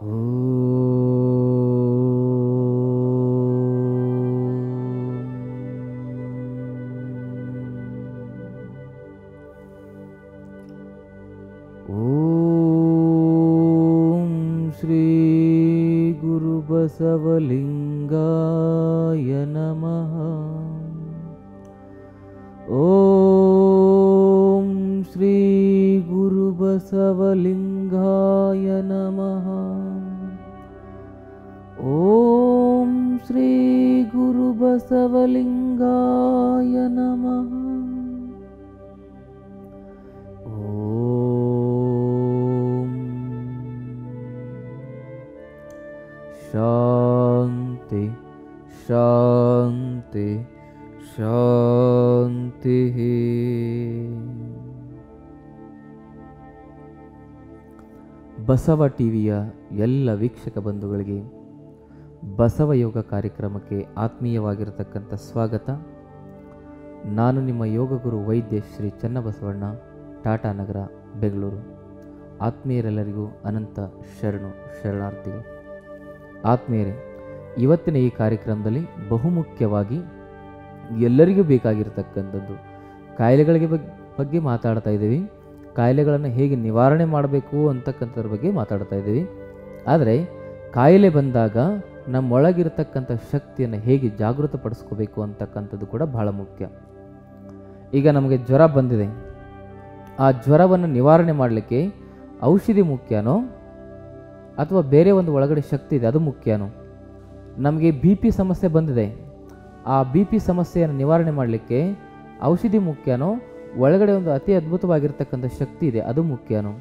ಓಂ ಶ್ರೀ ಗುರು ಬಸವಲಿಂಗಾಯ ನಮಃ. ಓಂ ಶ್ರೀ ಗುರು ಬಸವಲಿಂಗಾಯ ನಮಃ. ಓಂ ಶ್ರೀ ಗುರು ಬಸವಲಿಂಗಾಯ ನಮಃ. ಓಂ ಶಾಂತಿ ಶಾಂತಿ ಶಾಂತಿ. ಬಸವ ಟಿವಿಯ ಎಲ್ಲ ವೀಕ್ಷಕ ಬಂಧುಗಳಿಗೆ ಬಸವಯೋಗ ಕಾರ್ಯಕ್ರಮಕ್ಕೆ ಆತ್ಮೀಯವಾಗಿರತಕ್ಕಂಥ ಸ್ವಾಗತ. ನಾನು ನಿಮ್ಮ ಯೋಗ ಗುರು ವೈದ್ಯ ಶ್ರೀ ಚನ್ನಬಸವಣ್ಣ, ಟಾಟಾ ನಗರ, ಬೆಂಗಳೂರು. ಆತ್ಮೀಯರೆಲ್ಲರಿಗೂ ಅನಂತ ಶರಣಾರ್ಥಿಗಳು. ಆತ್ಮೀಯರೇ, ಇವತ್ತಿನ ಈ ಕಾರ್ಯಕ್ರಮದಲ್ಲಿ ಬಹುಮುಖ್ಯವಾಗಿ ಎಲ್ಲರಿಗೂ ಬೇಕಾಗಿರತಕ್ಕಂಥದ್ದು ಕಾಯಿಲೆಗಳಿಗೆ ಬಗ್ಗೆ ಮಾತಾಡ್ತಾ ಇದ್ದೀವಿ. ಕಾಯಿಲೆಗಳನ್ನು ಹೇಗೆ ನಿವಾರಣೆ ಮಾಡಬೇಕು ಅಂತಕ್ಕಂಥದ್ರ ಬಗ್ಗೆ ಮಾತಾಡ್ತಾ ಇದ್ದೀವಿ. ಆದರೆ ಕಾಯಿಲೆ ಬಂದಾಗ ನಮ್ಮೊಳಗಿರತಕ್ಕಂಥ ಶಕ್ತಿಯನ್ನು ಹೇಗೆ ಜಾಗೃತಪಡಿಸ್ಕೋಬೇಕು ಅಂತಕ್ಕಂಥದ್ದು ಕೂಡ ಬಹಳ ಮುಖ್ಯ. ಈಗ ನಮಗೆ ಜ್ವರ ಬಂದಿದೆ, ಆ ಜ್ವರವನ್ನು ನಿವಾರಣೆ ಮಾಡಲಿಕ್ಕೆ ಔಷಧಿ ಮುಖ್ಯನೋ ಅಥವಾ ಬೇರೆ ಒಂದು ಒಳಗಡೆ ಶಕ್ತಿ ಇದೆ ಅದು ಮುಖ್ಯನೋ? ನಮಗೆ BP ಸಮಸ್ಯೆ ಬಂದಿದೆ, ಆ BP ಸಮಸ್ಯೆಯನ್ನು ನಿವಾರಣೆ ಮಾಡಲಿಕ್ಕೆ ಔಷಧಿ ಮುಖ್ಯನೋ ಒಳಗಡೆ ಒಂದು ಅತಿ ಅದ್ಭುತವಾಗಿರ್ತಕ್ಕಂಥ ಶಕ್ತಿ ಇದೆ ಅದು ಮುಖ್ಯನೋ?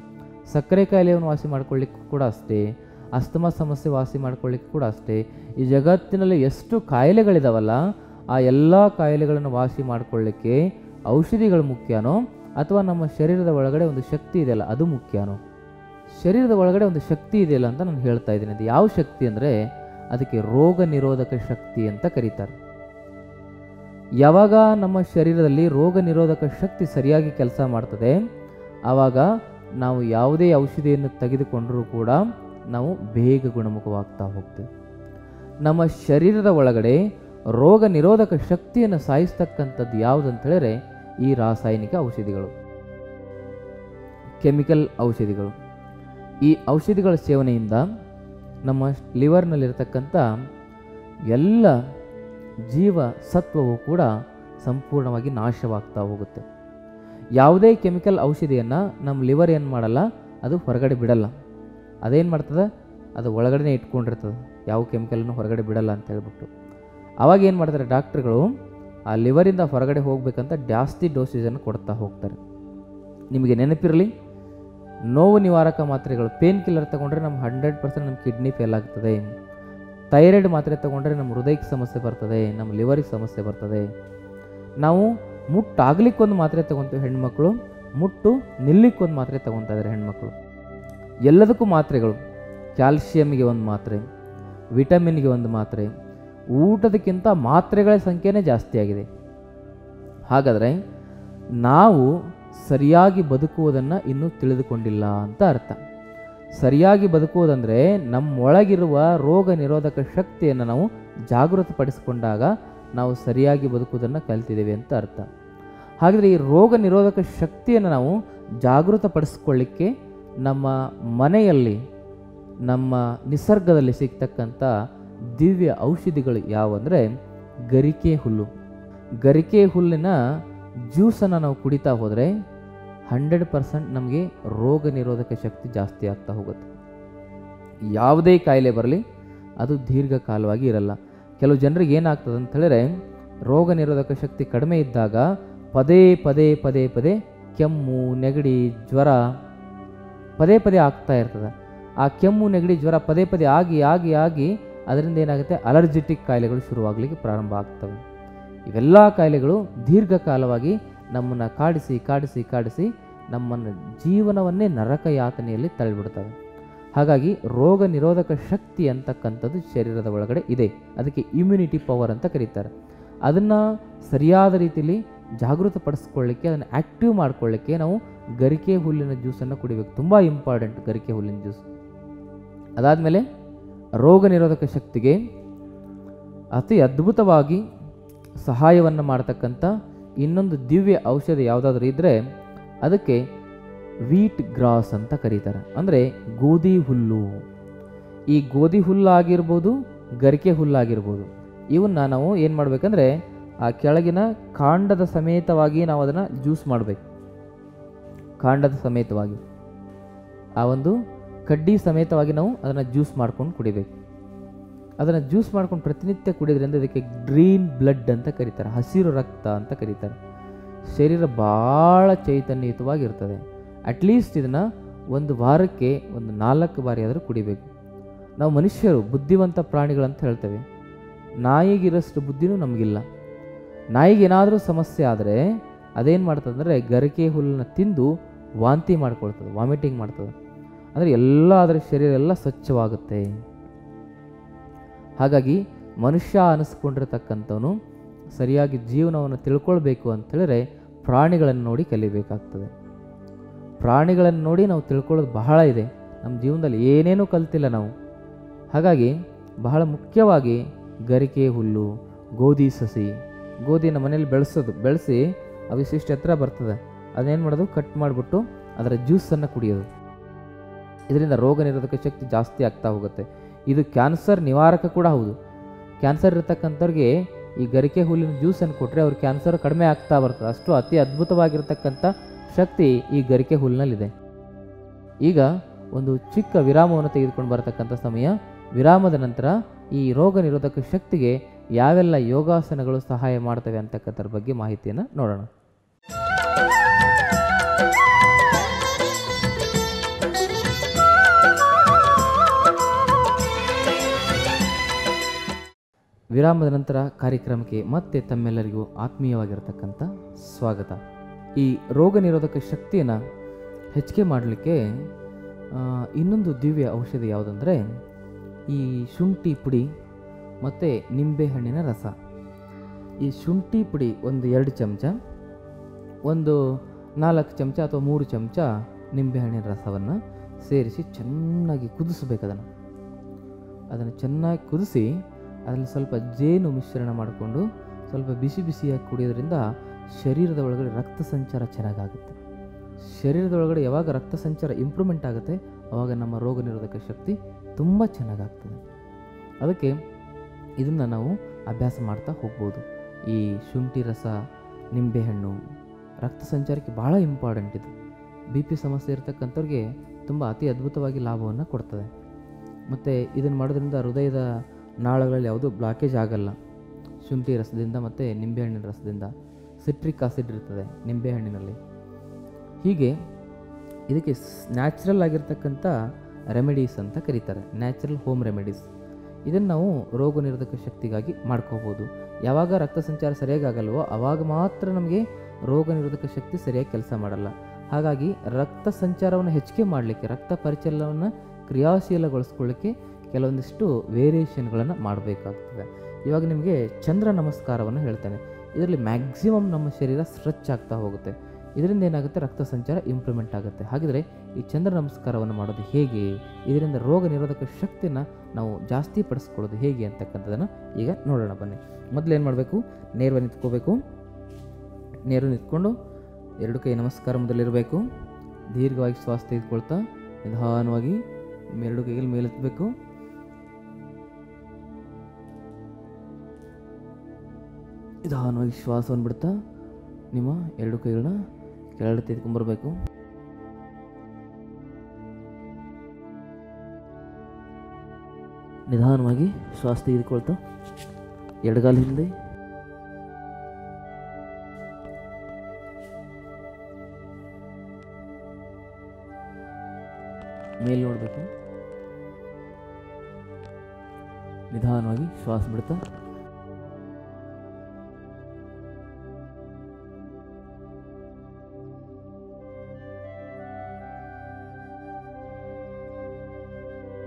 ಸಕ್ಕರೆ ಕಾಯಿಲೆಯನ್ನು ವಾಸಿ ಮಾಡ್ಕೊಳ್ಳಿಕ್ಕೆ ಕೂಡ ಅಷ್ಟೇ, ಅಸ್ತಮಾ ಸಮಸ್ಯೆ ವಾಸಿ ಮಾಡ್ಕೊಳ್ಳಿಕ್ಕೆ ಕೂಡ ಅಷ್ಟೇ. ಈ ಜಗತ್ತಿನಲ್ಲಿ ಎಷ್ಟು ಕಾಯಿಲೆಗಳಿದಾವಲ್ಲ, ಆ ಎಲ್ಲ ಕಾಯಿಲೆಗಳನ್ನು ವಾಸಿ ಮಾಡ್ಕೊಳ್ಳಿಕ್ಕೆ ಔಷಧಿಗಳು ಮುಖ್ಯನೋ ಅಥವಾ ನಮ್ಮ ಶರೀರದ ಒಳಗಡೆ ಒಂದು ಶಕ್ತಿ ಇದೆಯಲ್ಲ ಅದು ಮುಖ್ಯನೋ? ಶರೀರದ ಒಳಗಡೆ ಒಂದು ಶಕ್ತಿ ಇದೆಯಲ್ಲ ಅಂತ ನಾನು ಹೇಳ್ತಾ ಇದ್ದೀನಿ. ಅದು ಯಾವ ಶಕ್ತಿ ಅಂದರೆ ಅದಕ್ಕೆ ರೋಗ ನಿರೋಧಕ ಶಕ್ತಿ ಅಂತ ಕರೀತಾರೆ. ಯಾವಾಗ ನಮ್ಮ ಶರೀರದಲ್ಲಿ ರೋಗ ನಿರೋಧಕ ಶಕ್ತಿ ಸರಿಯಾಗಿ ಕೆಲಸ ಮಾಡ್ತದೆ, ಆವಾಗ ನಾವು ಯಾವುದೇ ಔಷಧಿಯನ್ನು ತೆಗೆದುಕೊಂಡರೂ ಕೂಡ ನಾವು ಬೇಗ ಗುಣಮುಖವಾಗ್ತಾ ಹೋಗ್ತೇವೆ. ನಮ್ಮ ಶರೀರದ ಒಳಗಡೆ ರೋಗ ನಿರೋಧಕ ಶಕ್ತಿಯನ್ನು ಸಾಯಿಸ್ತಕ್ಕಂಥದ್ದು ಯಾವುದಂತ ಹೇಳಿದ್ರೆ ಈ ರಾಸಾಯನಿಕ ಔಷಧಿಗಳು, ಕೆಮಿಕಲ್ ಔಷಧಿಗಳು. ಈ ಔಷಧಿಗಳ ಸೇವನೆಯಿಂದ ನಮ್ಮ ಲಿವರ್ನಲ್ಲಿರತಕ್ಕಂಥ ಎಲ್ಲ ಜೀವ ಸತ್ವವು ಕೂಡ ಸಂಪೂರ್ಣವಾಗಿ ನಾಶವಾಗ್ತಾ ಹೋಗುತ್ತೆ. ಯಾವುದೇ ಕೆಮಿಕಲ್ ಔಷಧಿಯನ್ನು ನಮ್ಮ ಲಿವರ್ ಏನು ಮಾಡಲ್ಲ, ಅದು ಹೊರಗಡೆ ಬಿಡಲ್ಲ. ಅದೇನು ಮಾಡ್ತದೆ, ಅದು ಒಳಗಡೆ ಇಟ್ಕೊಂಡಿರ್ತದೆ, ಯಾವ ಕೆಮಿಕಲನ್ನು ಹೊರಗಡೆ ಬಿಡಲ್ಲ ಅಂತ ಹೇಳ್ಬಿಟ್ಟು. ಆವಾಗ ಏನು ಮಾಡ್ತಾರೆ ಡಾಕ್ಟ್ರುಗಳು, ಆ ಲಿವರಿಂದ ಹೊರಗಡೆ ಹೋಗ್ಬೇಕಂತ ಜಾಸ್ತಿ ಡೋಸೇಜನ್ನು ಕೊಡ್ತಾ ಹೋಗ್ತಾರೆ. ನಿಮಗೆ ನೆನಪಿರಲಿ, ನೋವು ನಿವಾರಕ ಮಾತ್ರೆಗಳು, ಪೇನ್ ಕಿಲ್ಲರ್ ತೊಗೊಂಡ್ರೆ ನಮ್ಮ 100% ನಮ್ಮ ಕಿಡ್ನಿ ಫೇಲ್ ಆಗ್ತದೆ. ಥೈರಾಯ್ಡ್ ಮಾತ್ರೆ ತೊಗೊಂಡ್ರೆ ನಮ್ಮ ಹೃದಯಕ್ಕೆ ಸಮಸ್ಯೆ ಬರ್ತದೆ, ನಮ್ಮ ಲಿವರಿಗೆ ಸಮಸ್ಯೆ ಬರ್ತದೆ. ನಾವು ಮುಟ್ಟಾಗ್ಲಿಕ್ಕೊಂದು ಮಾತ್ರೆ ತೊಗೊತೀವಿ ಹೆಣ್ಮಕ್ಳು, ಮುಟ್ಟು ನಿಲ್ಲಿಕ್ಕೊಂದು ಮಾತ್ರೆ ತೊಗೊತಾ ಇದ್ದಾರೆ ಹೆಣ್ಮಕ್ಳು. ಎಲ್ಲದಕ್ಕೂ ಮಾತ್ರೆಗಳು, ಕ್ಯಾಲ್ಶಿಯಮ್ಗೆ ಒಂದು ಮಾತ್ರೆ, ವಿಟಮಿನ್ಗೆ ಒಂದು ಮಾತ್ರೆ, ಊಟದಕ್ಕಿಂತ ಮಾತ್ರೆಗಳ ಸಂಖ್ಯೆನೇ ಜಾಸ್ತಿ ಆಗಿದೆ. ಹಾಗಾದರೆ ನಾವು ಸರಿಯಾಗಿ ಬದುಕುವುದನ್ನು ಇನ್ನೂ ತಿಳಿದುಕೊಂಡಿಲ್ಲ ಅಂತ ಅರ್ಥ. ಸರಿಯಾಗಿ ಬದುಕುವುದಂದರೆ ನಮ್ಮೊಳಗಿರುವ ರೋಗ ನಿರೋಧಕ ಶಕ್ತಿಯನ್ನು ನಾವು ಜಾಗೃತಪಡಿಸಿಕೊಂಡಾಗ ನಾವು ಸರಿಯಾಗಿ ಬದುಕುವುದನ್ನು ಕಲ್ತಿದ್ದೇವೆ ಅಂತ ಅರ್ಥ. ಹಾಗಾದರೆ ಈ ರೋಗ ನಿರೋಧಕ ಶಕ್ತಿಯನ್ನು ನಾವು ಜಾಗೃತಪಡಿಸ್ಕೊಳ್ಳಿಕ್ಕೆ ನಮ್ಮ ಮನೆಯಲ್ಲಿ, ನಮ್ಮ ನಿಸರ್ಗದಲ್ಲಿ ಸಿಗ್ತಕ್ಕಂಥ ದಿವ್ಯ ಔಷಧಿಗಳು ಯಾವುವಂದರೆ ಗರಿಕೆ ಹುಲ್ಲು. ಗರಿಕೆ ಹುಲ್ಲಿನ ಜ್ಯೂಸನ್ನು ನಾವು ಕುಡಿತಾ ಹೋದರೆ 100% ನಮಗೆ ರೋಗ ನಿರೋಧಕ ಶಕ್ತಿ ಜಾಸ್ತಿ ಆಗ್ತಾ ಹೋಗುತ್ತೆ. ಯಾವುದೇ ಕಾಯಿಲೆ ಬರಲಿ ಅದು ದೀರ್ಘಕಾಲವಾಗಿ ಇರಲ್ಲ. ಕೆಲವು ಜನರಿಗೆ ಏನಾಗ್ತದೆ ಅಂತ ಹೇಳಿದ್ರೆ, ರೋಗ ನಿರೋಧಕ ಶಕ್ತಿ ಕಡಿಮೆ ಇದ್ದಾಗ ಪದೇ ಪದೇ ಪದೇ ಪದೇ ಕೆಮ್ಮು, ನೆಗಡಿ, ಜ್ವರ ಪದೇ ಪದೇ ಆಗ್ತಾ ಇರ್ತದೆ. ಆ ಕೆಮ್ಮು, ನೆಗಡಿ, ಜ್ವರ ಪದೇ ಪದೇ ಆಗಿ ಆಗಿ ಆಗಿ ಅದರಿಂದ ಏನಾಗುತ್ತೆ, ಅಲರ್ಜಿಟಿಕ್ ಕಾಯಿಲೆಗಳು ಶುರುವಾಗಲಿಕ್ಕೆ ಪ್ರಾರಂಭ ಆಗ್ತವೆ. ಇವೆಲ್ಲ ಕಾಯಿಲೆಗಳು ದೀರ್ಘಕಾಲವಾಗಿ ನಮ್ಮನ್ನು ಕಾಡಿಸಿ ಕಾಡಿಸಿ ಕಾಡಿಸಿ ನಮ್ಮನ್ನು ಜೀವನವನ್ನೇ ನರಕ ಯಾತನೆಯಲ್ಲಿ ತಳ್ಳಿಬಿಡ್ತವೆ. ಹಾಗಾಗಿ ರೋಗ ನಿರೋಧಕ ಶಕ್ತಿ ಅಂತಕ್ಕಂಥದ್ದು ಶರೀರದ ಒಳಗಡೆ ಇದೆ. ಅದಕ್ಕೆ ಇಮ್ಯುನಿಟಿ ಪವರ್ ಅಂತ ಕರೀತಾರೆ. ಅದನ್ನು ಸರಿಯಾದ ರೀತಿಯಲ್ಲಿ ಜಾಗೃತಪಡಿಸ್ಕೊಳ್ಳಿಕ್ಕೆ, ಅದನ್ನು ಆ್ಯಕ್ಟಿವ್ ಮಾಡ್ಕೊಳ್ಳಿಕ್ಕೆ ನಾವು ಗರಿಕೆ ಹುಲ್ಲಿನ ಜ್ಯೂಸನ್ನು ಕುಡಿಬೇಕು. ತುಂಬ ಇಂಪಾರ್ಟೆಂಟ್ ಗರಿಕೆ ಹುಲ್ಲಿನ ಜ್ಯೂಸ್. ಅದಾದಮೇಲೆ ರೋಗ ನಿರೋಧಕ ಶಕ್ತಿಗೆ ಅತಿ ಅದ್ಭುತವಾಗಿ ಸಹಾಯವನ್ನು ಮಾಡತಕ್ಕಂಥ ಇನ್ನೊಂದು ದಿವ್ಯ ಔಷಧಿ ಯಾವುದಾದ್ರೂ ಇದ್ದರೆ ಅದಕ್ಕೆ ವೀಟ್ ಗ್ರಾಸ್ ಅಂತ ಕರೀತಾರೆ. ಅಂದರೆ ಗೋಧಿ ಹುಲ್ಲು. ಈ ಗೋಧಿ ಹುಲ್ಲಾಗಿರ್ಬೋದು, ಗರಿಕೆ ಹುಲ್ಲಾಗಿರ್ಬೋದು, ಇವನ್ನ ನಾವು ಏನು ಮಾಡಬೇಕಂದ್ರೆ ಆ ಕೆಳಗಿನ ಕಾಂಡದ ಸಮೇತವಾಗಿ ನಾವು ಅದನ್ನು ಜ್ಯೂಸ್ ಮಾಡಬೇಕು. ಕಾಂಡದ ಸಮೇತವಾಗಿ ಆ ಒಂದು ಕಡ್ಡಿ ಸಮೇತವಾಗಿ ನಾವು ಅದನ್ನು ಜ್ಯೂಸ್ ಮಾಡ್ಕೊಂಡು ಕುಡಿಬೇಕು. ಅದನ್ನು ಜ್ಯೂಸ್ ಮಾಡ್ಕೊಂಡು ಪ್ರತಿನಿತ್ಯ ಕುಡಿಯೋದ್ರಿಂದ ಇದಕ್ಕೆ ಗ್ರೀನ್ ಬ್ಲಡ್ ಅಂತ ಕರೀತಾರೆ, ಹಸಿರು ರಕ್ತ ಅಂತ ಕರೀತಾರೆ. ಶರೀರ ಭಾಳ ಚೈತನ್ಯಯುತವಾಗಿರ್ತದೆ. ಅಟ್ಲೀಸ್ಟ್ ಇದನ್ನು ಒಂದು ವಾರಕ್ಕೆ ಒಂದು 4 ಬಾರಿ ಆದರೂ ಕುಡಿಬೇಕು. ನಾವು ಮನುಷ್ಯರು ಬುದ್ಧಿವಂತ ಪ್ರಾಣಿಗಳಂತ ಹೇಳ್ತೇವೆ. ನಾಯಿಗಿರೋಷ್ಟು ಬುದ್ಧಿನೂ ನಮಗಿಲ್ಲ. ನಾಯಿಗೆ ಏನಾದರೂ ಸಮಸ್ಯೆ ಆದರೆ ಅದೇನು ಮಾಡ್ತದೆ ಅಂದರೆ ಗರಿಕೆ ಹುಲ್ಲನ್ನು ತಿಂದು ವಾಂತಿ ಮಾಡ್ಕೊಳ್ತದೆ, ವಾಮಿಟಿಂಗ್ ಮಾಡ್ತದೆ. ಅಂದರೆ ಎಲ್ಲ ಅದರ ಶರೀರ ಎಲ್ಲ ಸ್ವಚ್ಛವಾಗುತ್ತೆ. ಹಾಗಾಗಿ ಮನುಷ್ಯ ಅನಿಸ್ಕೊಂಡಿರ್ತಕ್ಕಂಥವನು ಸರಿಯಾಗಿ ಜೀವನವನ್ನು ತಿಳ್ಕೊಳ್ಬೇಕು ಅಂತೇಳಿದ್ರೆ ಪ್ರಾಣಿಗಳನ್ನು ನೋಡಿ ಕಲಿಬೇಕಾಗ್ತದೆ. ಪ್ರಾಣಿಗಳನ್ನು ನೋಡಿ ನಾವು ತಿಳ್ಕೊಳ್ಳೋದು ಬಹಳ ಇದೆ. ನಮ್ಮ ಜೀವನದಲ್ಲಿ ಏನೇನೂ ಕಲ್ತಿಲ್ಲ ನಾವು. ಹಾಗಾಗಿ ಬಹಳ ಮುಖ್ಯವಾಗಿ ಗರಿಕೆ ಹುಲ್ಲು, ಗೋಧಿ ಸಸಿ, ಗೋಧಿನ ಮನೇಲಿ ಬೆಳೆಸಿ ಅವಿಶಿಷ್ಟ ಎತ್ತರ ಬರ್ತದೆ. ಅದೇನು ಮಾಡೋದು, ಕಟ್ ಮಾಡಿಬಿಟ್ಟು ಅದರ ಜ್ಯೂಸನ್ನು ಕುಡಿಯೋದು. ಇದರಿಂದ ರೋಗ ನಿರೋಧಕ ಶಕ್ತಿ ಜಾಸ್ತಿ ಆಗ್ತಾ ಹೋಗುತ್ತೆ. ಇದು ಕ್ಯಾನ್ಸರ್ ನಿವಾರಕ ಕೂಡ ಹೌದು. ಕ್ಯಾನ್ಸರ್ ಇರತಕ್ಕಂಥವ್ರಿಗೆ ಈ ಗರಿಕೆ ಹುಲ್ಲಿನ ಜ್ಯೂಸನ್ನು ಕೊಟ್ಟರೆ ಅವ್ರ ಕ್ಯಾನ್ಸರ್ ಕಡಿಮೆ ಆಗ್ತಾ ಬರ್ತದೆ. ಅಷ್ಟು ಅತಿ ಅದ್ಭುತವಾಗಿರ್ತಕ್ಕಂಥ ಶಕ್ತಿ ಈ ಗರಿಕೆ ಹುಲ್ಲಿನಲ್ಲಿದೆ. ಈಗ ಒಂದು ಚಿಕ್ಕ ವಿರಾಮವನ್ನು ತೆಗೆದುಕೊಂಡು ಬರತಕ್ಕಂಥ ಸಮಯ. ವಿರಾಮದ ನಂತರ ಈ ರೋಗ ನಿರೋಧಕ ಶಕ್ತಿಗೆ ಯಾವೆಲ್ಲ ಯೋಗಾಸನಗಳು ಸಹಾಯ ಮಾಡ್ತವೆ ಅಂತಕ್ಕಂಥದ್ರ ಬಗ್ಗೆ ಮಾಹಿತಿಯನ್ನು ನೋಡೋಣ. ವಿರಾಮದ ನಂತರ ಕಾರ್ಯಕ್ರಮಕ್ಕೆ ಮತ್ತೆ ತಮ್ಮೆಲ್ಲರಿಗೂ ಆತ್ಮೀಯವಾಗಿರತಕ್ಕಂಥ ಸ್ವಾಗತ. ಈ ರೋಗ ನಿರೋಧಕ ಶಕ್ತಿಯನ್ನು ಹೆಚ್ಚಿಗೆ ಮಾಡಲಿಕ್ಕೆ ಇನ್ನೊಂದು ದಿವ್ಯ ಔಷಧಿ ಯಾವುದಂದರೆ ಈ ಶುಂಠಿ ಪುಡಿ ಮತ್ತು ನಿಂಬೆಹಣ್ಣಿನ ರಸ. ಈ ಶುಂಠಿ ಪುಡಿ ಒಂದು 2 ಚಮಚ, ಒಂದು 4 ಚಮಚ ಅಥವಾ 3 ಚಮಚ ನಿಂಬೆಹಣ್ಣಿನ ರಸವನ್ನು ಸೇರಿಸಿ ಚೆನ್ನಾಗಿ ಕುದಿಸ್ಬೇಕು. ಅದನ್ನು ಚೆನ್ನಾಗಿ ಕುದಿಸಿ ಅದರಲ್ಲಿ ಸ್ವಲ್ಪ ಜೇನು ಮಿಶ್ರಣ ಮಾಡಿಕೊಂಡು ಸ್ವಲ್ಪ ಬಿಸಿ ಬಿಸಿಯಾಗಿ ಕುಡಿಯೋದ್ರಿಂದ ಶರೀರದ ಒಳಗಡೆ ರಕ್ತ ಸಂಚಾರ ಚೆನ್ನಾಗಾಗುತ್ತೆ. ಶರೀರದ ಒಳಗಡೆ ಯಾವಾಗ ರಕ್ತ ಸಂಚಾರ ಇಂಪ್ರೂವ್ಮೆಂಟ್ ಆಗುತ್ತೆ ಆವಾಗ ನಮ್ಮ ರೋಗ ನಿರೋಧಕ ಶಕ್ತಿ ತುಂಬ ಚೆನ್ನಾಗಾಗ್ತದೆ. ಅದಕ್ಕೆ ಇದನ್ನು ನಾವು ಅಭ್ಯಾಸ ಮಾಡ್ತಾ ಹೋಗ್ಬೋದು. ಈ ಶುಂಠಿ ರಸ, ನಿಂಬೆಹಣ್ಣು ರಕ್ತ ಸಂಚಾರಕ್ಕೆ ಭಾಳ ಇಂಪಾರ್ಟೆಂಟ್. ಇದು BP ಸಮಸ್ಯೆ ಇರತಕ್ಕಂಥವ್ರಿಗೆ ತುಂಬ ಅತಿ ಅದ್ಭುತವಾಗಿ ಲಾಭವನ್ನು ಕೊಡ್ತದೆ. ಮತ್ತು ಇದನ್ನು ಮಾಡೋದ್ರಿಂದ ಹೃದಯದ ನಾಳಗಳಲ್ಲಿ ಯಾವುದೂ ಬ್ಲಾಕೇಜ್ ಆಗಲ್ಲ. ಶುಂಠಿ ರಸದಿಂದ ಮತ್ತು ನಿಂಬೆಹಣ್ಣಿನ ರಸದಿಂದ ಸಿಟ್ರಿಕ್ ಆಸಿಡ್ ಇರ್ತದೆ ನಿಂಬೆಹಣ್ಣಿನಲ್ಲಿ. ಹೀಗೆ ಇದಕ್ಕೆ ನ್ಯಾಚುರಲ್ ಆಗಿರ್ತಕ್ಕಂಥ ರೆಮಿಡೀಸ್ ಅಂತ ಕರೀತಾರೆ, ನ್ಯಾಚುರಲ್ ಹೋಮ್ ರೆಮಿಡೀಸ್. ಇದನ್ನು ನಾವು ರೋಗ ನಿರೋಧಕ ಶಕ್ತಿಗಾಗಿ ಮಾಡ್ಕೋಬೋದು. ಯಾವಾಗ ರಕ್ತ ಸಂಚಾರ ಸರಿಯಾಗಿ ಆಗಲ್ವೋ ಆವಾಗ ಮಾತ್ರ ನಮಗೆ ರೋಗ ನಿರೋಧಕ ಶಕ್ತಿ ಸರಿಯಾಗಿ ಕೆಲಸ ಮಾಡಲ್ಲ. ಹಾಗಾಗಿ ರಕ್ತ ಸಂಚಾರವನ್ನು ಹೆಚ್ಚಿಗೆ ಮಾಡಲಿಕ್ಕೆ, ರಕ್ತ ಪರಿಚಲನವನ್ನು ಕ್ರಿಯಾಶೀಲಗೊಳಿಸ್ಕೊಳ್ಳಿಕ್ಕೆ ಕೆಲವೊಂದಿಷ್ಟು ವೇರಿಯೇಷನ್ಗಳನ್ನು ಮಾಡಬೇಕಾಗ್ತದೆ. ಇವಾಗ ನಿಮಗೆ ಚಂದ್ರ ನಮಸ್ಕಾರವನ್ನು ಹೇಳ್ತೇನೆ. ಇದರಲ್ಲಿ ಮ್ಯಾಕ್ಸಿಮಮ್ ನಮ್ಮ ಶರೀರ ಸ್ಟ್ರೆಚ್ ಆಗ್ತಾ ಹೋಗುತ್ತೆ. ಇದರಿಂದ ಏನಾಗುತ್ತೆ, ರಕ್ತ ಸಂಚಾರ ಇಂಪ್ರೂವ್ಮೆಂಟ್ ಆಗುತ್ತೆ. ಹಾಗಿದ್ರೆ ಈ ಚಂದ್ರ ನಮಸ್ಕಾರವನ್ನು ಮಾಡೋದು ಹೇಗೆ, ಇದರಿಂದ ರೋಗ ನಿರೋಧಕ ಶಕ್ತಿಯನ್ನು ನಾವು ಜಾಸ್ತಿ ಪಡಿಸ್ಕೊಳ್ಳೋದು ಹೇಗೆ ಅಂತಕ್ಕಂಥದ್ದನ್ನು ಈಗ ನೋಡೋಣ ಬನ್ನಿ. ಮೊದಲು ಏನು ಮಾಡಬೇಕು, ನೇರವಾಗಿ ನಿಂತ್ಕೋಬೇಕು. ನೇರ ನಿಂತ್ಕೊಂಡು 2 ಕೈ ನಮಸ್ಕಾರ ಮೊದಲಿರಬೇಕು. ದೀರ್ಘವಾಗಿ ಶ್ವಾಸ ತೆಗೆದುಕೊಳ್ತಾ ನಿಧಾನವಾಗಿ ನಿಮ್ಮ 2 ಕೈಗಳು ಮೇಲೆತ್ತಬೇಕು. ನಿಧಾನವಾಗಿ ಶ್ವಾಸವನ್ನು ಬಿಡ್ತಾ ನಿಮ್ಮ 2 ಕೈಗಳನ್ನ ಕೆಳಗಡೆ ತೆಗೆದುಕೊಂಡ್ಬರ್ಬೇಕು. ನಿಧಾನವಾಗಿ ಶ್ವಾಸ ತೆಗೆದುಕೊಳ್ತಾ ಎಡಗಾಲ ಹಿಂದೆ, ಮೇಲೆ ನೋಡಬೇಕು. ನಿಧಾನವಾಗಿ ಶ್ವಾಸ ಬಿಡ್ತಾ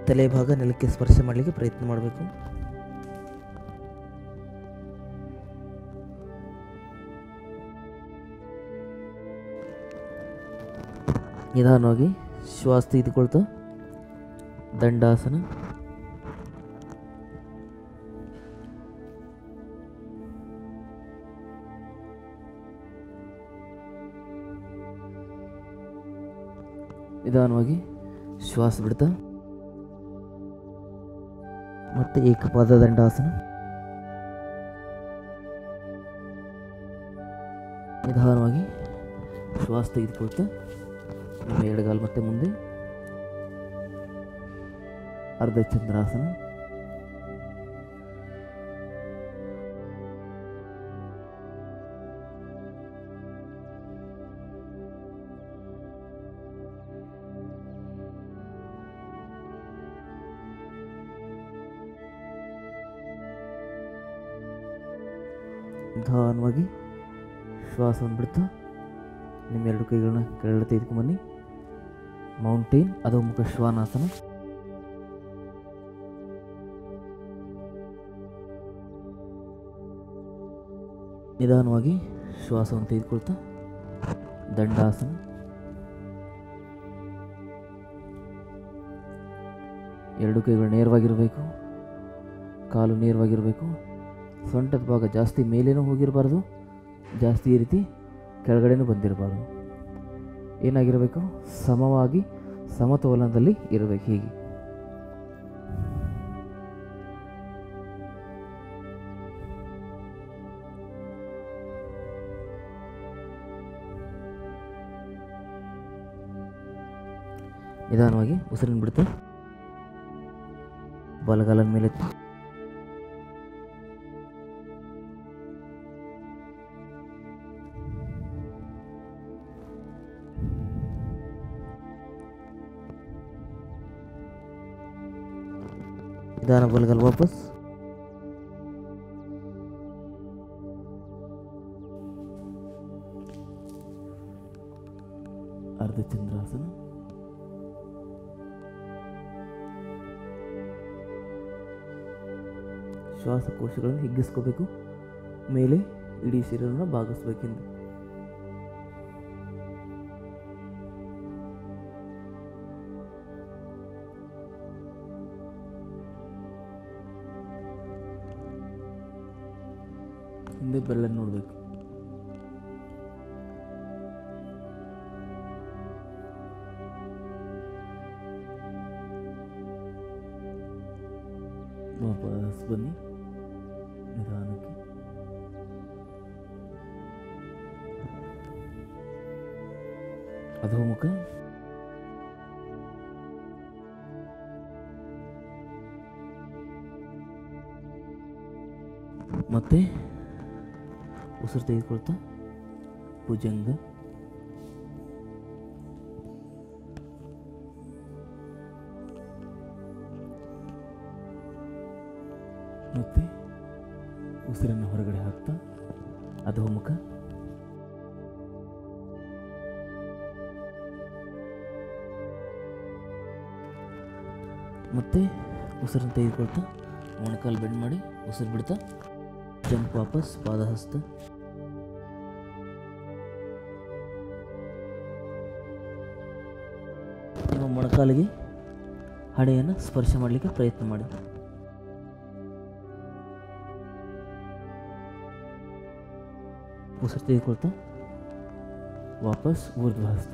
ತಲೆ ಭಾಗ ನೆಲಕ್ಕೆ ಸ್ಪರ್ಶ ಮಾಡಲಿಕ್ಕೆ ಪ್ರಯತ್ನ ಮಾಡಬೇಕು. ನಿಧಾನವಾಗಿ ಶ್ವಾಸ ತೆಗೆದುಕೊಳ್ತಾ ದಂಡಾಸನ. ನಿಧಾನವಾಗಿ ಶ್ವಾಸ ಬಿಡ್ತಾ ಮತ್ತೆ ಏಕಪಾದ ದಂಡಾಸನ. ನಿಧಾನವಾಗಿ ಶ್ವಾಸ ತೆಗೆದುಕೊಳ್ತಾ ನಿಮ್ಮ ಎಡಗಾಲು ಮತ್ತೆ ಮುಂದೆ. ಅರ್ಧ ಚಂದ್ರಾಸನ. ನಿಧಾನವಾಗಿ ಶ್ವಾಸವನ್ನು ಬಿಡ್ತಾ ನಿಮ್ಮ ಎರಡು ಕೈಗಳನ್ನ ಕೆಳಗಡೆ ತೆಗೆದುಕೊಂಬನ್ನಿ. ಮೌಂಟೇನ್ ಅಧೋಮುಖ ಶ್ವಾನಾಸನ. ನಿಧಾನವಾಗಿ ಶ್ವಾಸವನ್ನು ತೆಗೆದುಕೊಳ್ತಾ ದಂಡಾಸನ. ಎರಡು ಕೈಗಳು ನೇರವಾಗಿರಬೇಕು, ಕಾಲು ನೇರವಾಗಿರಬೇಕು. ಸೊಂಟದ ಭಾಗ ಜಾಸ್ತಿ ಮೇಲೇನೂ ಹೋಗಿರಬಾರ್ದು, ಜಾಸ್ತಿ ಈ ರೀತಿ ಕೆಳಗಡೆನೂ ಬಂದಿರಬಾರ್ದು. ಏನಾಗಿರಬೇಕು, ಸಮವಾಗಿ ಸಮತೋಲನದಲ್ಲಿ ಇರಬೇಕು. ಹೀಗೆ ನಿಧಾನವಾಗಿ ಉಸಿರನ್ನು ಬಿಡ್ತಾ ಬಲಗಾಲನ ಮೇಲೆ निदान बलगल वापस. अर्धचंद्रासन. ಶ್ವಾಸಕೋಶಗಳನ್ನು ಹಿಗ್ಗಿಸ್ಕೋಬೇಕು. ಮೇಲೆ ಇಡೀ ಶರೀರವನ್ನು ಭಾಗಿಸ್ಬೇಕೆಂದು. ಹಿಂದೆ ಬೆರಳನ್ನು ನೋಡಬೇಕು. ವಾಪಸ್ ಬನ್ನಿ ನಿಧಾನಕ್ಕೆ. ಅಧೋಮುಖ. ಮತ್ತೆ ಉಸಿರು ತೆಗೆದುಕೊಳ್ತಾ ಭುಜಂಗ. ಮತ್ತೆ ಉಸಿರನ್ನು ಹೊರಗಡೆ ಹಾಕ್ತಾ ಅಧೋಮುಖ. ಮತ್ತೆ ಉಸಿರನ್ನು ತೆಗೆದುಕೊಳ್ತಾ ಮೊಣಕಾಲು ಬೆಂಡ್ ಮಾಡಿ ಉಸಿರು ಬಿಡ್ತಾ ಜಂಪ್ ವಾಪಸ್ ಪಾದಹಸ್ತ. ನಿಮ್ಮ ಮೊಣಕಾಲಿಗೆ ಹಣೆಯನ್ನು ಸ್ಪರ್ಶ ಮಾಡಲಿಕ್ಕೆ ಪ್ರಯತ್ನ ಮಾಡಿ. ಉಸಿರು ತೆಗೆದುಕೊಳ್ತಾ ವಾಪಸ್ ಊರ್ಧ್ವಹಸ್ತ.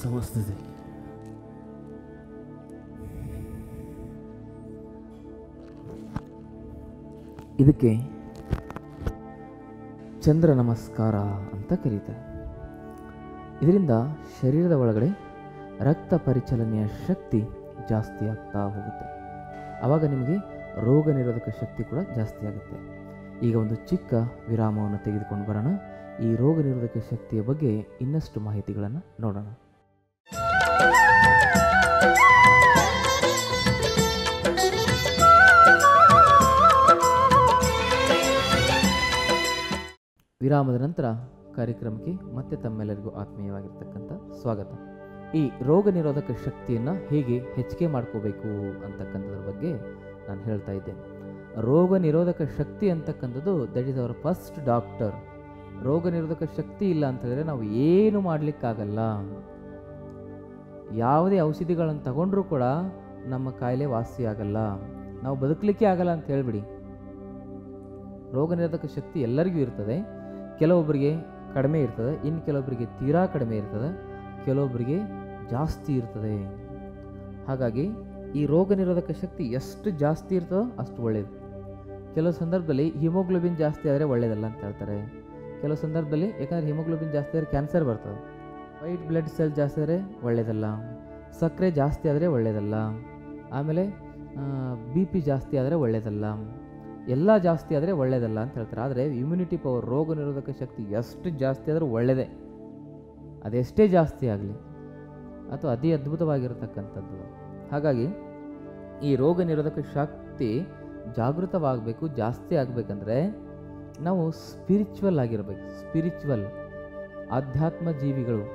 ಸಮಸ್ಥಿತಿ. ಇದಕ್ಕೆ ಚಂದ್ರ ನಮಸ್ಕಾರ ಅಂತ ಕರೀತಾರೆ. ಇದರಿಂದ ಶರೀರದ ಒಳಗಡೆ ರಕ್ತ ಪರಿಚಲನೆಯ ಶಕ್ತಿ ಜಾಸ್ತಿ ಆಗ್ತಾ ಹೋಗುತ್ತೆ. ಆವಾಗ ನಿಮಗೆ ರೋಗ ನಿರೋಧಕ ಶಕ್ತಿ ಕೂಡ ಜಾಸ್ತಿ ಆಗುತ್ತೆ. ಈಗ ಒಂದು ಚಿಕ್ಕ ವಿರಾಮವನ್ನು ತೆಗೆದುಕೊಂಡು ಬರೋಣ. ಈ ರೋಗ ನಿರೋಧಕ ಶಕ್ತಿಯ ಬಗ್ಗೆ ಇನ್ನಷ್ಟು ಮಾಹಿತಿಗಳನ್ನು ನೋಡೋಣ. ವಿರಾಮದ ನಂತರ ಕಾರ್ಯಕ್ರಮಕ್ಕೆ ಮತ್ತೆ ತಮ್ಮೆಲ್ಲರಿಗೂ ಆತ್ಮೀಯವಾಗಿರ್ತಕ್ಕಂಥ ಸ್ವಾಗತ. ಈ ರೋಗ ನಿರೋಧಕ ಶಕ್ತಿಯನ್ನು ಹೇಗೆ ಹೆಚ್ಚಿಗೆ ಮಾಡ್ಕೋಬೇಕು ಅಂತಕ್ಕಂಥದ್ರ ಬಗ್ಗೆ ನಾನು ಹೇಳ್ತಾ ಇದ್ದೇನೆ. ರೋಗ ನಿರೋಧಕ ಶಕ್ತಿ ಅಂತಕ್ಕಂಥದ್ದು that is our first doctor. ರೋಗ ನಿರೋಧಕ ಶಕ್ತಿ ಇಲ್ಲ ಅಂತ ಹೇಳಿದ್ರೆ ನಾವು ಏನು ಮಾಡಲಿಕ್ಕಾಗಲ್ಲ. ಯಾವುದೇ ಔಷಧಿಗಳನ್ನು ತಗೊಂಡ್ರೂ ಕೂಡ ನಮ್ಮ ಕಾಯಿಲೆ ವಾಸಿಯಾಗಲ್ಲ, ನಾವು ಬದುಕಲಿಕ್ಕೆ ಆಗಲ್ಲ ಅಂತ ಹೇಳಿಬಿಡಿ. ರೋಗ ನಿರೋಧಕ ಶಕ್ತಿ ಎಲ್ಲರಿಗೂ ಇರ್ತದೆ. ಕೆಲವೊಬ್ಬರಿಗೆ ಕಡಿಮೆ ಇರ್ತದೆ, ಇನ್ನು ಕೆಲವೊಬ್ಬರಿಗೆ ತೀರಾ ಕಡಿಮೆ ಇರ್ತದೆ, ಕೆಲವೊಬ್ಬರಿಗೆ ಜಾಸ್ತಿ ಇರ್ತದೆ. ಹಾಗಾಗಿ ಈ ರೋಗ ನಿರೋಧಕ ಶಕ್ತಿ ಎಷ್ಟು ಜಾಸ್ತಿ ಇರ್ತದೋ ಅಷ್ಟು ಒಳ್ಳೆಯದು. ಕೆಲವು ಸಂದರ್ಭದಲ್ಲಿ ಹಿಮೋಗ್ಲೋಬಿನ್ ಜಾಸ್ತಿ ಆದರೆ ಒಳ್ಳೆಯದಲ್ಲ ಅಂತ ಹೇಳ್ತಾರೆ. ಕೆಲವು ಸಂದರ್ಭದಲ್ಲಿ ಯಾಕಂದರೆ ಹಿಮೋಗ್ಲೋಬಿನ್ ಜಾಸ್ತಿ ಆದರೆ ಕ್ಯಾನ್ಸರ್ ಬರ್ತದೆ. ವೈಟ್ ಬ್ಲಡ್ ಸೆಲ್ ಜಾಸ್ತಿ ಆದರೆ ಒಳ್ಳೆಯದಲ್ಲ, ಸಕ್ಕರೆ ಜಾಸ್ತಿ ಆದರೆ ಒಳ್ಳೆಯದಲ್ಲ, ಆಮೇಲೆ BP ಜಾಸ್ತಿ ಆದರೆ ಒಳ್ಳೆಯದಲ್ಲ, ಎಲ್ಲ ಜಾಸ್ತಿ ಆದರೆ ಒಳ್ಳೆಯದಲ್ಲ ಅಂತ ಹೇಳ್ತಾರೆ. ಆದರೆ ಇಮ್ಯುನಿಟಿ ಪವರ್, ರೋಗ ನಿರೋಧಕ ಶಕ್ತಿ ಎಷ್ಟು ಜಾಸ್ತಿ ಆದರೂ ಒಳ್ಳೆಯದೇ. ಅದೆಷ್ಟೇ ಜಾಸ್ತಿ ಆಗಲಿ ಅಥವಾ ಅತಿ ಅದ್ಭುತವಾಗಿರತಕ್ಕಂಥದ್ದು. ಹಾಗಾಗಿ ಈ ರೋಗ ನಿರೋಧಕ ಶಕ್ತಿ ಜಾಗೃತವಾಗಬೇಕು, ಜಾಸ್ತಿ ಆಗಬೇಕಂದ್ರೆ ನಾವು ಸ್ಪಿರಿಚುವಲ್ ಆಗಿರಬೇಕು. ಸ್ಪಿರಿಚುವಲ್ ಆಧ್ಯಾತ್ಮ ಜೀವಿಗಳು.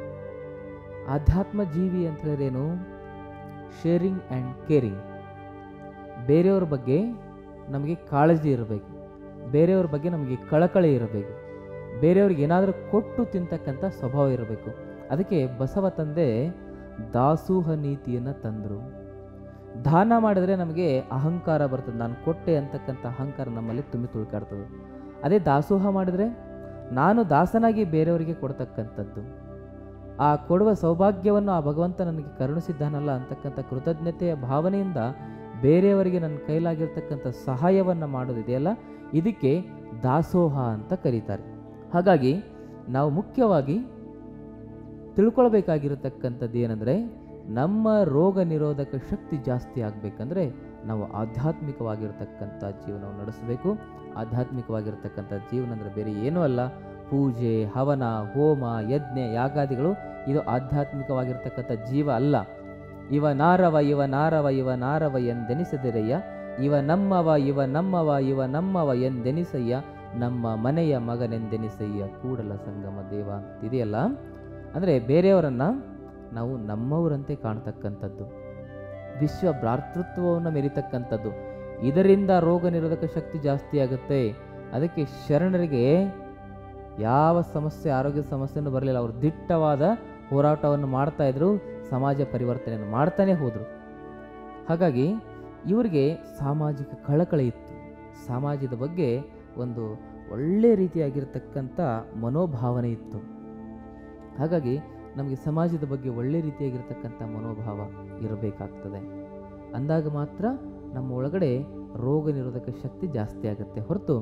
ಆಧ್ಯಾತ್ಮ ಜೀವಿ ಅಂತ ಹೇಳಿದ್ರೇನು? Sharing and caring. ಬೇರೆಯವ್ರ ಬಗ್ಗೆ ನಮಗೆ ಕಾಳಜಿ ಇರಬೇಕು, ಬೇರೆಯವ್ರ ಬಗ್ಗೆ ನಮಗೆ ಕಳಕಳಿ ಇರಬೇಕು, ಬೇರೆಯವ್ರಿಗೆ ಏನಾದರೂ ಕೊಟ್ಟು ತಿಂತಕ್ಕಂಥ ಸ್ವಭಾವ ಇರಬೇಕು. ಅದಕ್ಕೆ ಬಸವ ತಂದೆ ದಾಸೋಹ ನೀತಿಯನ್ನು ತಂದರು. ದಾನ ಮಾಡಿದ್ರೆ ನಮಗೆ ಅಹಂಕಾರ ಬರ್ತದೆ, ನಾನು ಕೊಟ್ಟೆ ಅಂತಕ್ಕಂಥ ಅಹಂಕಾರ ನಮ್ಮಲ್ಲಿ ತುಂಬಿ ತುಳ್ಕಾಡ್ತದೆ. ಅದೇ ದಾಸೋಹ ಮಾಡಿದರೆ ನಾನು ದಾಸನಾಗಿ ಬೇರೆಯವರಿಗೆ ಕೊಡ್ತಕ್ಕಂಥದ್ದು, ಆ ಕೊಡುವ ಸೌಭಾಗ್ಯವನ್ನು ಆ ಭಗವಂತ ನನಗೆ ಕರುಣಿಸಿದ್ದಾನಲ್ಲ ಅಂತಕ್ಕಂಥ ಕೃತಜ್ಞತೆಯ ಭಾವನೆಯಿಂದ ಬೇರೆಯವರಿಗೆ ನನ್ನ ಕೈಲಾಗಿರ್ತಕ್ಕಂಥ ಸಹಾಯವನ್ನು ಮಾಡೋದಿದೆಯಲ್ಲ, ಇದಕ್ಕೆ ದಾಸೋಹ ಅಂತ ಕರೀತಾರೆ. ಹಾಗಾಗಿ ನಾವು ಮುಖ್ಯವಾಗಿ ತಿಳ್ಕೊಳ್ಬೇಕಾಗಿರತಕ್ಕಂಥದ್ದು ಏನಂದರೆ, ನಮ್ಮ ರೋಗ ನಿರೋಧಕ ಶಕ್ತಿ ಜಾಸ್ತಿ ಆಗಬೇಕಂದ್ರೆ ನಾವು ಆಧ್ಯಾತ್ಮಿಕವಾಗಿರ್ತಕ್ಕಂಥ ಜೀವನವನ್ನು ನಡೆಸಬೇಕು. ಆಧ್ಯಾತ್ಮಿಕವಾಗಿರ್ತಕ್ಕಂಥ ಜೀವನ ಅಂದರೆ ಬೇರೆ ಏನೂ ಅಲ್ಲ, ಪೂಜೆ, ಹವನ, ಹೋಮ, ಯಜ್ಞ, ಯಾಗಾದಿಗಳು. ಇದು ಆಧ್ಯಾತ್ಮಿಕವಾಗಿರ್ತಕ್ಕಂಥ ಜೀವ ಅಲ್ಲ. ಇವ ನಾರವ ಇವ ನಾರವ ಇವ ನಾರವ ಎಂದೆನಿಸದಿರಯ್ಯ, ಇವ ನಮ್ಮವ ಇವ ನಮ್ಮವ ಇವ ನಮ್ಮವ ಎಂದೆನಿಸಯ್ಯ, ನಮ್ಮ ಮನೆಯ ಮಗನೆಂದೆನಿಸಯ್ಯ ಕೂಡಲ ಸಂಗಮ ದೇವ ಅಂತಿದೆಯಲ್ಲ. ಅಂದರೆ ಬೇರೆಯವರನ್ನು ನಾವು ನಮ್ಮವರಂತೆ ಕಾಣ್ತಕ್ಕಂಥದ್ದು, ವಿಶ್ವ ಭ್ರಾತೃತ್ವವನ್ನು ಮೆರಿತಕ್ಕಂಥದ್ದು. ಇದರಿಂದ ರೋಗ ನಿರೋಧಕ ಶಕ್ತಿ ಜಾಸ್ತಿ ಆಗುತ್ತೆ. ಅದಕ್ಕೆ ಶರಣರಿಗೆ ಯಾವ ಸಮಸ್ಯೆ, ಆರೋಗ್ಯ ಸಮಸ್ಯೆಯನ್ನು ಬರಲಿಲ್ಲ. ಅವರು ದಿಟ್ಟವಾದ ಹೋರಾಟವನ್ನು ಮಾಡ್ತಾಯಿದ್ರು, ಸಮಾಜ ಪರಿವರ್ತನೆಯನ್ನು ಮಾಡ್ತಾನೆ ಹೋದರು. ಹಾಗಾಗಿ ಇವರಿಗೆ ಸಾಮಾಜಿಕ ಕಳಕಳಿ ಇತ್ತು, ಸಮಾಜದ ಬಗ್ಗೆ ಒಂದು ಒಳ್ಳೆಯ ರೀತಿಯಾಗಿರ್ತಕ್ಕಂಥ ಮನೋಭಾವನೆ ಇತ್ತು. ಹಾಗಾಗಿ ನಮಗೆ ಸಮಾಜದ ಬಗ್ಗೆ ಒಳ್ಳೆಯ ರೀತಿಯಾಗಿರ್ತಕ್ಕಂಥ ಮನೋಭಾವ ಇರಬೇಕಾಗ್ತದೆ. ಅಂದಾಗ ಮಾತ್ರ ನಮ್ಮ ಒಳಗಡೆ ರೋಗ ನಿರೋಧಕ ಶಕ್ತಿ ಜಾಸ್ತಿ ಆಗುತ್ತೆ. ಹೊರತು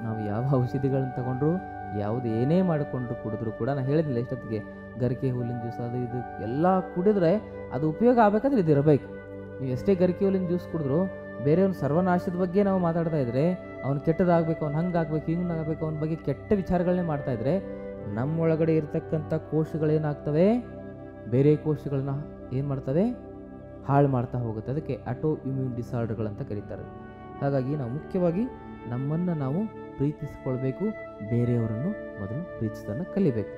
ನಾವು ಯಾವ ಔಷಧಿಗಳನ್ನು ತಗೊಂಡ್ರು, ಯಾವುದು ಏನೇ ಮಾಡಿಕೊಂಡು ಕುಡಿದ್ರು ಕೂಡ, ನಾನು ಹೇಳಿದ್ನಿಲ್ಲ ಇಷ್ಟೊತ್ತಿಗೆ, ಗರಿಕೆ ಹುಲ್ಲಿನ ಜ್ಯೂಸ್ ಅದು ಇದು ಎಲ್ಲ ಕುಡಿದ್ರೆ ಅದು ಉಪಯೋಗ ಆಗಬೇಕಾದ್ರೆ ಇದು ಇರಬೇಕು. ನೀವು ಎಷ್ಟೇ ಗರಿಕೆ ಹುಲ್ಲಿನ ಜ್ಯೂಸ್ ಕುಡಿದ್ರು ಬೇರೆಯವ್ನ ಸರ್ವನಾಶದ ಬಗ್ಗೆ ನಾವು ಮಾತಾಡ್ತಾ ಇದ್ರೆ, ಅವ್ನು ಕೆಟ್ಟದಾಗಬೇಕು, ಅವ್ನು ಹಂಗಾಗಬೇಕು, ಹಿಂಗಾಗಬೇಕು, ಅವನ ಬಗ್ಗೆ ಕೆಟ್ಟ ವಿಚಾರಗಳನ್ನೇ ಮಾಡ್ತಾ ಇದ್ರೆ ನಮ್ಮೊಳಗಡೆ ಇರತಕ್ಕಂಥ ಕೋಶಗಳೇನಾಗ್ತವೆ, ಬೇರೆ ಕೋಶಗಳನ್ನ ಏನು ಮಾಡ್ತವೆ, ಹಾಳು ಮಾಡ್ತಾ ಹೋಗುತ್ತೆ. ಅದಕ್ಕೆ ಆಟೋ ಇಮ್ಯೂನ್ ಡಿಸಾರ್ಡರ್ಗಳಂತ ಕರೀತಾರೆ. ಹಾಗಾಗಿ ನಾವು ಮುಖ್ಯವಾಗಿ ನಮ್ಮನ್ನು ನಾವು ಪ್ರೀತಿಸಿಕೊಳ್ಬೇಕು, ಬೇರೆಯವರನ್ನು ಮೊದಲು ಪ್ರೀತಿಸೋದನ್ನು ಕಲಿಬೇಕು.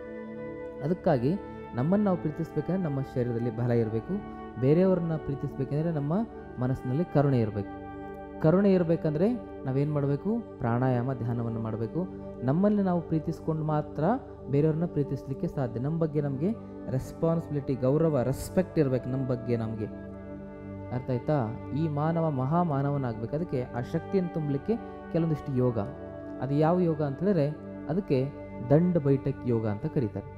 ಅದಕ್ಕಾಗಿ ನಮ್ಮನ್ನು ನಾವು ಪ್ರೀತಿಸ್ಬೇಕಂದ್ರೆ ನಮ್ಮ ಶರೀರದಲ್ಲಿ ಬಲ ಇರಬೇಕು, ಬೇರೆಯವ್ರನ್ನ ಪ್ರೀತಿಸ್ಬೇಕಂದ್ರೆ ನಮ್ಮ ಮನಸ್ಸಿನಲ್ಲಿ ಕರುಣೆ ಇರಬೇಕು. ಕರುಣೆ ಇರಬೇಕಂದ್ರೆ ನಾವೇನು ಮಾಡಬೇಕು? ಪ್ರಾಣಾಯಾಮ, ಧ್ಯಾನವನ್ನು ಮಾಡಬೇಕು. ನಮ್ಮಲ್ಲಿ ನಾವು ಪ್ರೀತಿಸ್ಕೊಂಡು ಮಾತ್ರ ಬೇರೆಯವ್ರನ್ನ ಪ್ರೀತಿಸಲಿಕ್ಕೆ ಸಾಧ್ಯ. ನಮ್ಮ ಬಗ್ಗೆ ನಮಗೆ ರೆಸ್ಪಾನ್ಸಿಬಿಲಿಟಿ, ಗೌರವ, ರೆಸ್ಪೆಕ್ಟ್ ಇರಬೇಕು ನಮ್ಮ ಬಗ್ಗೆ ನಮಗೆ. ಅರ್ಥ ಆಯ್ತಾ? ಈ ಮಾನವ ಮಹಾಮಾನವನಾಗಬೇಕು. ಅದಕ್ಕೆ ಆ ಶಕ್ತಿಯನ್ನು ತುಂಬಲಿಕ್ಕೆ ಕೆಲವೊಂದಿಷ್ಟು ಯೋಗ. ಅದು ಯಾವ ಯೋಗ ಅಂತ ಹೇಳಿದ್ರೆ ಅದಕ್ಕೆ ದಂಡ ಬೈಠಕ್ ಯೋಗ ಅಂತ ಕರೀತಾರೆ.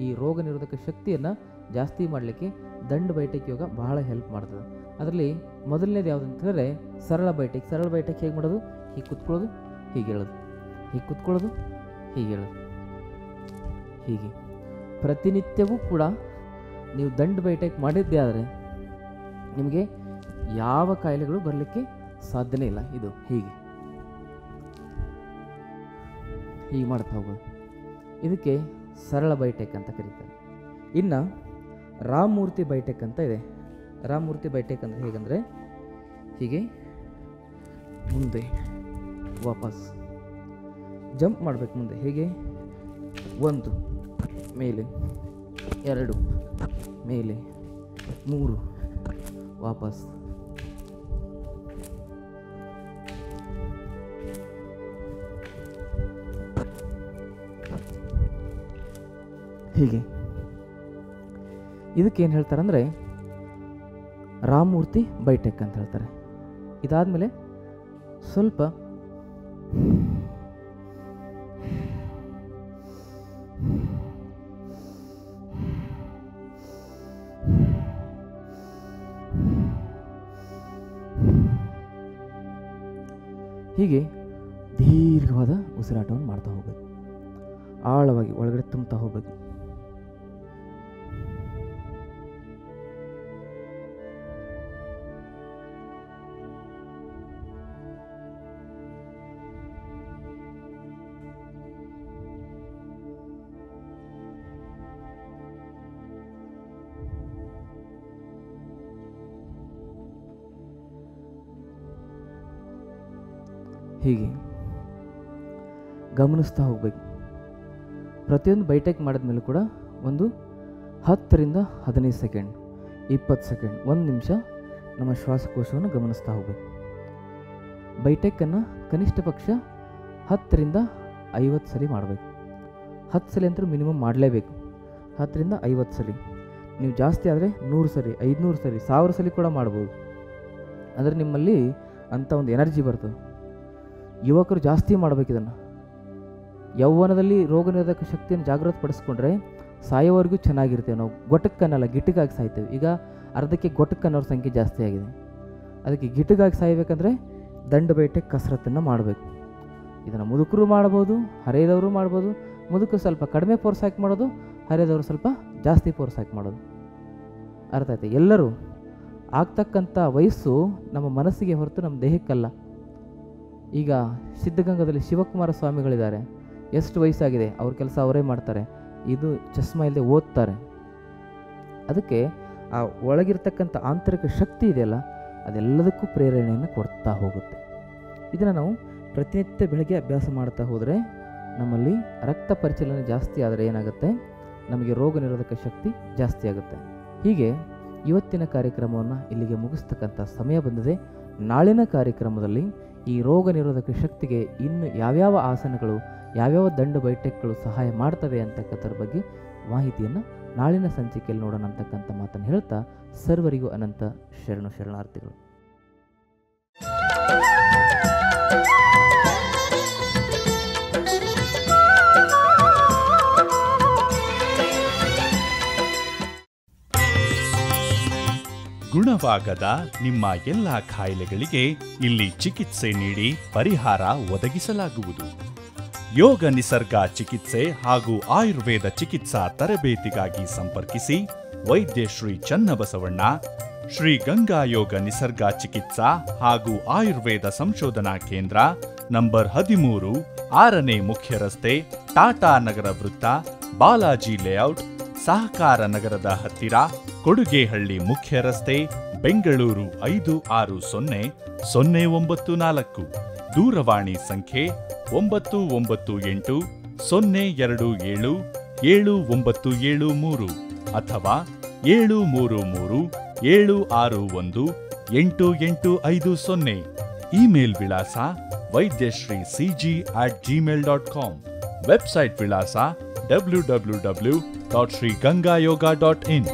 ಈ ರೋಗ ನಿರೋಧಕ ಶಕ್ತಿಯನ್ನು ಜಾಸ್ತಿ ಮಾಡಲಿಕ್ಕೆ ದಂಡ ಬೈಠಕ್ ಯೋಗ ಬಹಳ ಹೆಲ್ಪ್ ಮಾಡ್ತದೆ. ಅದರಲ್ಲಿ ಮೊದಲನೇದು ಯಾವುದು ಅಂತ ಹೇಳಿದ್ರೆ ಸರಳ ಬೈಠಕ್. ಸರಳ ಬೈಠಕ್ ಹೇಗೆ ಮಾಡೋದು? ಹೀಗೆ ಕುತ್ಕೊಳ್ಳೋದು, ಹೀಗೆ ಹೇಳೋದು, ಹೀಗೆ ಕುತ್ಕೊಳ್ಳೋದು, ಹೀಗೆ ಹೇಳೋದು, ಹೀಗೆ ಪ್ರತಿನಿತ್ಯವೂ ಕೂಡ ನೀವು ದಂಡ ಬೈಠಕ್ ಮಾಡಿದ್ದೇ ಆದರೆ ನಿಮಗೆ ಯಾವ ಕಾಯಿಲೆಗಳು ಬರಲಿಕ್ಕೆ ಸಾಧ್ಯನೇ ಇಲ್ಲ. ಇದು ಹೀಗೆ ಹೀಗೆ ಮಾಡ್ತಾ ಹೋಗೋದು, ಇದಕ್ಕೆ ಸರಳ ಬೈಠಕ್ ಅಂತ ಕರೀತಾರೆ. ಇನ್ನು ರಾಮಮೂರ್ತಿ ಬೈಠಕ್ ಅಂತ ಇದೆ. ರಾಮಮೂರ್ತಿ ಬೈಠಕ್ ಅಂದರೆ ಹೇಗಂದರೆ ಹೀಗೆ ಮುಂದೆ ವಾಪಸ್ ಜಂಪ್ ಮಾಡಬೇಕು. ಮುಂದೆ ಹೇಗೆ 1 ಮೇಲೆ 2 ಮೇಲೆ 3 ವಾಪಸ್ ಹೀಗೆ ಇದಕ್ಕೇನು ಹೇಳ್ತಾರೆ ಅಂದರೆ ರಾಮಮೂರ್ತಿ ಬೈಟೆಕ್ ಅಂತ ಹೇಳ್ತಾರೆ. ಇದಾದಮೇಲೆ ಸ್ವಲ್ಪ ಹೀಗೆ ದೀರ್ಘವಾದ ಉಸಿರಾಟವನ್ನು ಮಾಡ್ತಾ ಹೋಗಬೇಕು. ಆಳವಾಗಿ ಒಳಗಡೆ ತುಂಬುತ್ತಾ ಹೋಗಬೇಕು. ಹೀಗೆ ಗಮನಿಸ್ತಾ ಹೋಗ್ಬೇಕು. ಪ್ರತಿಯೊಂದು ಬೈಟೆಕ್ ಮಾಡಿದ್ಮೇಲೆ ಕೂಡ ಒಂದು 10ರಿಂದ 15 ಸೆಕೆಂಡ್, 20 ಸೆಕೆಂಡ್, 1 ನಿಮಿಷ ನಮ್ಮ ಶ್ವಾಸಕೋಶವನ್ನು ಗಮನಿಸ್ತಾ ಹೋಗ್ಬೇಕು. ಬೈಟೆಕ್ಕನ್ನು ಕನಿಷ್ಠ ಪಕ್ಷ 10ರಿಂದ 50 ಸಲ ಮಾಡಬೇಕು. 10 ಸಲ ಅಂತೂ ಮಿನಿಮಮ್ ಮಾಡಲೇಬೇಕು. 10ರಿಂದ 50 ಸಲ. ನೀವು ಜಾಸ್ತಿ ಆದರೆ 100 ಸಲ, 500 ಸಲ, 1000 ಸಲ ಕೂಡ ಮಾಡ್ಬೋದು. ಅಂದರೆ ನಿಮ್ಮಲ್ಲಿ ಅಂಥ ಒಂದು ಎನರ್ಜಿ ಬರ್ತದೆ. ಯುವಕರು ಜಾಸ್ತಿ ಮಾಡಬೇಕು ಇದನ್ನು. ಯೌವನದಲ್ಲಿ ರೋಗ ನಿರೋಧಕ ಶಕ್ತಿಯನ್ನು ಜಾಗೃತಪಡಿಸ್ಕೊಂಡ್ರೆ ಸಾಯೋವರೆಗೂ ಚೆನ್ನಾಗಿರ್ತೇವೆ. ನಾವು ಗೊಟಕ್ಕನ್ನಲ್ಲ, ಗಿಟಗಾಗಿ ಸಾಯ್ತೇವೆ. ಈಗ ಅರ್ಧಕ್ಕೆ ಗೊಟಕ್ಕನ್ನೋರ ಸಂಖ್ಯೆ ಜಾಸ್ತಿ ಆಗಿದೆ. ಅದಕ್ಕೆ ಗಿಟಗಾಗಿ ಸಾಯಬೇಕಂದ್ರೆ ದಂಡ ಬೈಟೆಕ್ ಕಸರತ್ತನ್ನು ಮಾಡಬೇಕು. ಇದನ್ನು ಮುದುಕರು ಮಾಡ್ಬೋದು, ಹರಿಯದವರು ಮಾಡ್ಬೋದು. ಮುದುಕರು ಸ್ವಲ್ಪ ಕಡಿಮೆ ಫೋರ್ಸ್ ಹಾಕಿ ಮಾಡೋದು, ಹರಿಯದವರು ಸ್ವಲ್ಪ ಜಾಸ್ತಿ ಫೋರ್ಸ್ ಹಾಕಿ ಮಾಡೋದು. ಅರ್ಥ ಆಯ್ತು? ಎಲ್ಲರೂ ಆಗ್ತಕ್ಕಂಥ ವಯಸ್ಸು ನಮ್ಮ ಮನಸ್ಸಿಗೆ ಹೊರತು ನಮ್ಮ ದೇಹಕ್ಕಲ್ಲ. ಈಗ ಸಿದ್ಧಗಂಗಾದಲ್ಲಿ ಶಿವಕುಮಾರ ಸ್ವಾಮಿಗಳಿದ್ದಾರೆ. ಎಷ್ಟು ವಯಸ್ಸಾಗಿದೆ, ಅವ್ರ ಕೆಲಸ ಅವರೇ ಮಾಡ್ತಾರೆ. ಇದು ಚಸ್ಮಾ ಇಲ್ಲದೆ ಓದ್ತಾರೆ. ಅದಕ್ಕೆ ಆ ಒಳಗಿರ್ತಕ್ಕಂಥ ಆಂತರಿಕ ಶಕ್ತಿ ಇದೆಯಲ್ಲ, ಅದೆಲ್ಲದಕ್ಕೂ ಪ್ರೇರಣೆಯನ್ನು ಕೊಡ್ತಾ ಹೋಗುತ್ತೆ. ಇದನ್ನು ನಾವು ಪ್ರತಿನಿತ್ಯ ಬೆಳಗ್ಗೆ ಅಭ್ಯಾಸ ಮಾಡ್ತಾ ಹೋದರೆ ನಮ್ಮಲ್ಲಿ ರಕ್ತ ಪರಿಚಲನೆ ಜಾಸ್ತಿ ಆದರೆ ಏನಾಗುತ್ತೆ, ನಮಗೆ ರೋಗ ನಿರೋಧಕ ಶಕ್ತಿ ಜಾಸ್ತಿ ಆಗುತ್ತೆ. ಹೀಗೆ ಇವತ್ತಿನ ಕಾರ್ಯಕ್ರಮವನ್ನು ಇಲ್ಲಿಗೆ ಮುಗಿಸ್ತಕ್ಕಂಥ ಸಮಯ ಬಂದಿದೆ. ನಾಳಿನ ಕಾರ್ಯಕ್ರಮದಲ್ಲಿ ಈ ರೋಗ ನಿರೋಧಕ ಶಕ್ತಿಗೆ ಇನ್ನು ಯಾವ್ಯಾವ ಆಸನಗಳು, ಯಾವ್ಯಾವ ದಂಡ ಬೈಟೆಕ್ಗಳು ಸಹಾಯ ಮಾಡ್ತವೆ ಅಂತಕ್ಕಂಥದ್ರ ಬಗ್ಗೆ ಮಾಹಿತಿಯನ್ನು ನಾಳಿನ ಸಂಚಿಕೆಯಲ್ಲಿ ನೋಡೋಣ ಅಂತಕ್ಕಂಥ ಮಾತನ್ನು ಹೇಳ್ತಾ ಸರ್ವರಿಗೂ ಅನಂತ ಶರಣಾರ್ಥಿಗಳು. ಗುಣವಾಗದ ನಿಮ್ಮ ಎಲ್ಲ ಕಾಯಿಲೆಗಳಿಗೆ ಇಲ್ಲಿ ಚಿಕಿತ್ಸೆ ನೀಡಿ ಪರಿಹಾರ ಒದಗಿಸಲಾಗುವುದು. ಯೋಗ ನಿಸರ್ಗ ಚಿಕಿತ್ಸೆ ಹಾಗೂ ಆಯುರ್ವೇದ ಚಿಕಿತ್ಸಾ ತರಬೇತಿಗಾಗಿ ಸಂಪರ್ಕಿಸಿ ವೈದ್ಯ ಶ್ರೀ ಚನ್ನಬಸವಣ್ಣ, ಶ್ರೀ ಗಂಗಾ ಯೋಗ ನಿಸರ್ಗ ಚಿಕಿತ್ಸಾ ಹಾಗೂ ಆಯುರ್ವೇದ ಸಂಶೋಧನಾ ಕೇಂದ್ರ, ನಂಬರ್ 13, 6ನೇ ಮುಖ್ಯ ರಸ್ತೆ, ಟಾಟಾ ನಗರ ವೃತ್ತ, ಬಾಲಾಜಿ ಲೇಔಟ್, ಸಹಕಾರ ನಗರದ ಹತ್ತಿರ, ಕೊಡುಗೆಹಳ್ಳಿ ಮುಖ್ಯ ರಸ್ತೆ, ಬೆಂಗಳೂರು 560094. ದೂರವಾಣಿ ಸಂಖ್ಯೆ 9980277973 ಅಥವಾ 7337618850. ಇಮೇಲ್ ವಿಳಾಸ ವೈದ್ಯಶ್ರೀcg@gmail.com. ವೆಬ್ಸೈಟ್ ವಿಳಾಸ www.srigangayoga.in.